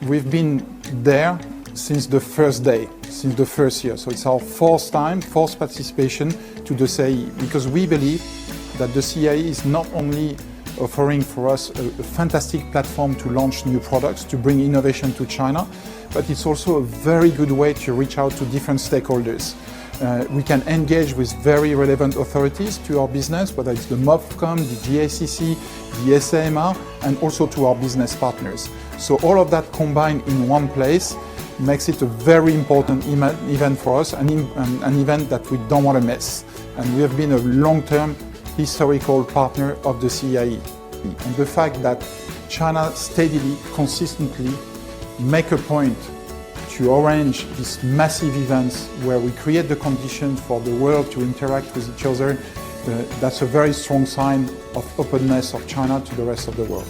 We've been there since the first day, since the first year. So it's our fourth participation to the CIE, because we believe that the CIE is not only offering for us a fantastic platform to launch new products, to bring innovation to China, but it's also a very good way to reach out to different stakeholders. We can engage with very relevant authorities to our business, whether it's the MOFCOM, the GACC, the SAMR, and also to our business partners. So all of that combined in one place makes it a very important event for us, an event that we don't want to miss. And we have been a long-term historical partner of the CIE. And the fact that China steadily, consistently make a point to arrange these massive events where we create the conditions for the world to interact with each other, that's a very strong sign of openness of China to the rest of the world.